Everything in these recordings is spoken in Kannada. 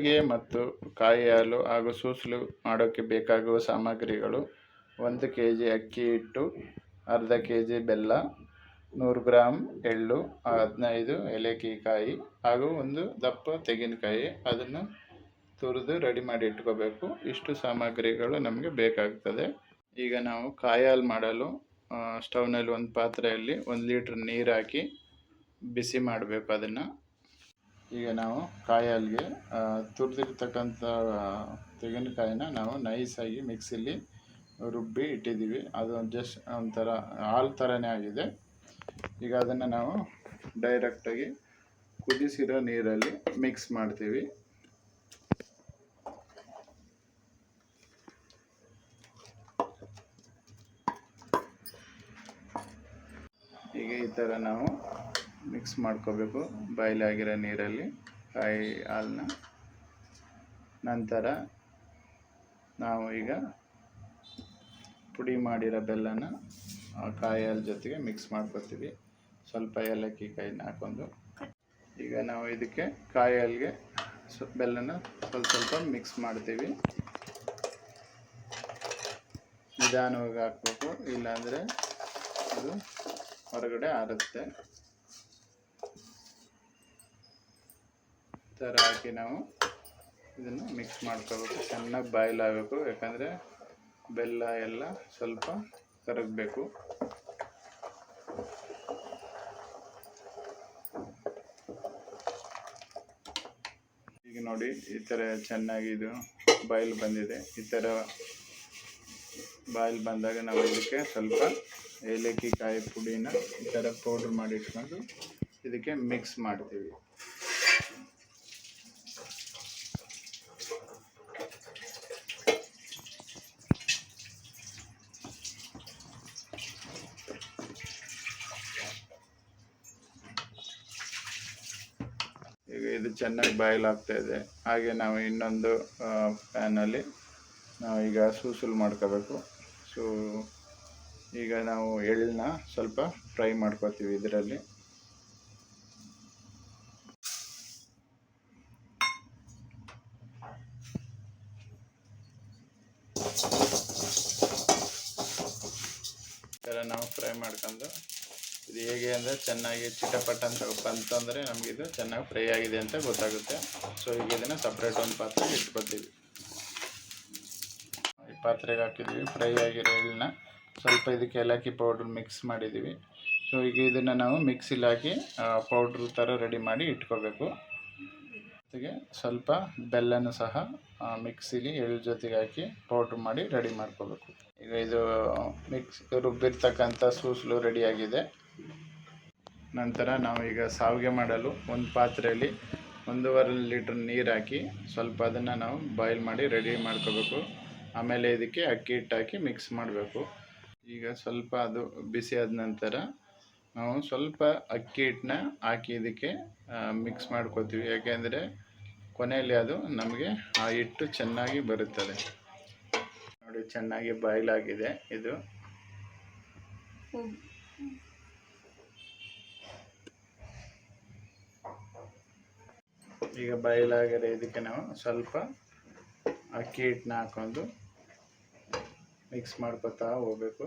ಹೋಳಿಗೆ ಮತ್ತು ಕಾಯಿ ಹಾಲು ಹಾಗೂ ಸೂಸಲು ಮಾಡೋಕ್ಕೆ ಬೇಕಾಗುವ ಸಾಮಗ್ರಿಗಳು: 1 kg ಅಕ್ಕಿ ಹಿಟ್ಟು, ಅರ್ಧ kg ಬೆಲ್ಲ, 100 ಗ್ರಾಂ ಎಳ್ಳು, 15 ಏಲಕ್ಕಿಕಾಯಿ ಹಾಗೂ ಒಂದು ದಪ್ಪ ತೆಂಗಿನಕಾಯಿ. ಅದನ್ನು ತುರಿದು ರೆಡಿ ಮಾಡಿ ಇಟ್ಕೋಬೇಕು. ಇಷ್ಟು ಸಾಮಗ್ರಿಗಳು ನಮಗೆ ಬೇಕಾಗ್ತದೆ. ಈಗ ನಾವು ಕಾಯಿ ಹಾಲು ಮಾಡಲು ಸ್ಟವ್ನಲ್ಲಿ ಒಂದು ಪಾತ್ರೆಯಲ್ಲಿ 1 ಲೀಟ್ರ್ ನೀರು ಹಾಕಿ ಬಿಸಿ ಮಾಡಬೇಕು. ಅದನ್ನು ಈಗ ನಾವು ಕಾಯಿ ಹಾಲಿಗೆ ತುರಿದಿರ್ತಕ್ಕಂಥ ತೆಂಗಿನಕಾಯಿನ ನಾವು ನೈಸಾಗಿ ಮಿಕ್ಸಿಲಿ ರುಬ್ಬಿ ಇಟ್ಟಿದ್ದೀವಿ. ಅದು ಜಸ್ಟ್ ಒಂಥರ ಹಾಲು ಥರನೇ ಆಗಿದೆ. ಈಗ ಅದನ್ನು ನಾವು ಡೈರೆಕ್ಟಾಗಿ ಕುದಿಸಿರೋ ನೀರಲ್ಲಿ ಮಿಕ್ಸ್ ಮಾಡ್ತೀವಿ. ಈಗ ಈ ಥರ ನಾವು ಮಿಕ್ಸ್ ಮಾಡ್ಕೋಬೇಕು ಬಾಯ್ಲ್ ಆಗಿರೋ ನೀರಲ್ಲಿ ಕಾಯಿ ಹಾಲನ್ನ. ನಂತರ ನಾವು ಈಗ ಪುಡಿ ಮಾಡಿರೋ ಬೆಲ್ಲನ ಕಾಯಿ ಹಾಲು ಜೊತೆಗೆ ಮಿಕ್ಸ್ ಮಾಡ್ಕೊತೀವಿ. ಸ್ವಲ್ಪ ಏಲಕ್ಕಿ ಕಾಯಿನ ಹಾಕೊಂಡು ಈಗ ನಾವು ಇದಕ್ಕೆ ಕಾಯಿ ಹಾಲಿಗೆ ಬೆಲ್ಲನ ಸ್ವಲ್ಪ ಮಿಕ್ಸ್ ಮಾಡ್ತೀವಿ. ನಿಧಾನವಾಗಿ ಹಾಕಬೇಕು, ಇಲ್ಲಾಂದರೆ ಅದು ಹೊರಗಡೆ ಆರುತ್ತೆ. ಈ ಥರ ಹಾಕಿ ನಾವು ಇದನ್ನು ಮಿಕ್ಸ್ ಮಾಡ್ಕೋಬೇಕು. ಚೆನ್ನಾಗಿ ಬಾಯ್ಲ್ ಆಗಬೇಕು, ಯಾಕಂದರೆ ಬೆಲ್ಲ ಎಲ್ಲ ಸ್ವಲ್ಪ ಕರಗಬೇಕು. ಈಗ ನೋಡಿ, ಈ ಥರ ಚೆನ್ನಾಗಿ ಇದು ಬಾಯ್ಲ್ ಬಂದಿದೆ. ಈ ಥರ ಬಾಯ್ಲ್ ಬಂದಾಗ ನಾವು ಇದಕ್ಕೆ ಸ್ವಲ್ಪ ಏಲಕ್ಕಿ ಕಾಯಿ ಪುಡಿನ ಈ ಥರ ಪೌಡ್ರ್ ಮಾಡಿ ಇಟ್ಕೊಂಡು ಇದಕ್ಕೆ ಮಿಕ್ಸ್ ಮಾಡ್ತೀವಿ. ಈಗ ಇದು ಚೆನ್ನಾಗಿ ಬಾಯ್ಲ್ ಆಗ್ತಾ ಇದೆ. ಹಾಗೆ ನಾವು ಇನ್ನೊಂದು ಪ್ಯಾನಲ್ಲಿ ನಾವು ಈಗ ಸೂಸಲು ಮಾಡ್ಕೋಬೇಕು. ಈಗ ನಾವು ಎಳ್ಳನ್ನ ಸ್ವಲ್ಪ ಫ್ರೈ ಮಾಡ್ಕೋತೀವಿ ಇದರಲ್ಲಿ. ಈ ಥರ ನಾವು ಫ್ರೈ ಮಾಡ್ಕೊಂಡು ಇದು ಹೇಗೆ ಅಂದರೆ ಚೆನ್ನಾಗಿ ಚಿಟಪಟ ಅಂತ ಬಂತಂದರೆ ನಮಗಿದು ಚೆನ್ನಾಗಿ ಫ್ರೈ ಆಗಿದೆ ಅಂತ ಗೊತ್ತಾಗುತ್ತೆ. ಈಗ ಇದನ್ನು ಸಪ್ರೇಟ್ ಒಂದು ಪಾತ್ರೆಗೆ ಇಟ್ಕೊತೀವಿ. ಈ ಪಾತ್ರೆಗೆ ಹಾಕಿದ್ದೀವಿ ಫ್ರೈ ಆಗಿರೋ ಎಳ್ಳನ್ನ. ಸ್ವಲ್ಪ ಇದಕ್ಕೆ ಏಲಕ್ಕಿ ಪೌಡ್ರ್ ಮಿಕ್ಸ್ ಮಾಡಿದ್ದೀವಿ. ಈಗ ಇದನ್ನು ನಾವು ಮಿಕ್ಸಿಲಿ ಹಾಕಿ ಪೌಡ್ರ್ ಥರ ರೆಡಿ ಮಾಡಿ ಇಟ್ಕೋಬೇಕು. ಜೊತೆಗೆ ಸ್ವಲ್ಪ ಬೆಲ್ಲನೂ ಸಹ ಮಿಕ್ಸಿಲಿ ಎಳ್ಳು ಜೊತೆಗೆ ಹಾಕಿ ಪೌಡ್ರ್ ಮಾಡಿ ರೆಡಿ ಮಾಡ್ಕೋಬೇಕು. ಈಗ ಇದು ರುಬ್ಬಿರ್ತಕ್ಕಂಥ ಸೂಸಲು ರೆಡಿಯಾಗಿದೆ. ನಂತರ ನಾವು ಈಗ ಶಾವಿಗೆ ಮಾಡಲು ಒಂದು ಪಾತ್ರೆಯಲ್ಲಿ 1.5 ಲೀಟ್ರ್ ನೀರು ಹಾಕಿ ಸ್ವಲ್ಪ ಅದನ್ನು ನಾವು ಬಾಯ್ಲ್ ಮಾಡಿ ರೆಡಿ ಮಾಡ್ಕೋಬೇಕು. ಆಮೇಲೆ ಇದಕ್ಕೆ ಅಕ್ಕಿ ಹಿಟ್ಟು ಹಾಕಿ ಮಿಕ್ಸ್ ಮಾಡಬೇಕು. ಈಗ ಸ್ವಲ್ಪ ಅದು ಬಿಸಿ ಆದ ನಂತರ ನಾವು ಸ್ವಲ್ಪ ಅಕ್ಕಿ ಹಿಟ್ಟನ್ನ ಹಾಕಿ ಇದಕ್ಕೆ ಮಿಕ್ಸ್ ಮಾಡ್ಕೋತೀವಿ. ಯಾಕೆಂದರೆ ಕೊನೆಯಲ್ಲಿ ಅದು ನಮಗೆ ಆ ಹಿಟ್ಟು ಚೆನ್ನಾಗಿ ಬರುತ್ತದೆ. ನೋಡಿ, ಚೆನ್ನಾಗಿ ಬಾಯ್ಲ್ ಆಗಿದೆ ಇದು. ಈಗ ಬಾಯ್ಲ್ ಆಗಿರೋ ಇದಕ್ಕೆ ನಾವು ಸ್ವಲ್ಪ ಅಕ್ಕಿ ಹಿಟ್ಟನ್ನ ಹಾಕೊಂಡು ಮಿಕ್ಸ್ ಮಾಡ್ಕೊತಾ ಹೋಗ್ಬೇಕು.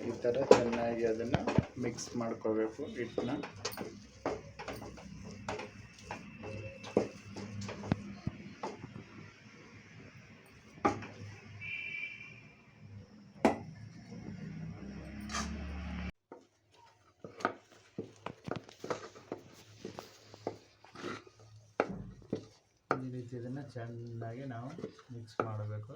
ಈ ಥರ ಚೆನ್ನಾಗಿ ಅದನ್ನು ಮಿಕ್ಸ್ ಮಾಡ್ಕೋಬೇಕು ಹಿಟ್ಟನ್ನ. ಈ ರೀತಿ ಇದನ್ನು ಚೆನ್ನಾಗಿ ನಾವು ಮಿಕ್ಸ್ ಮಾಡಬೇಕು.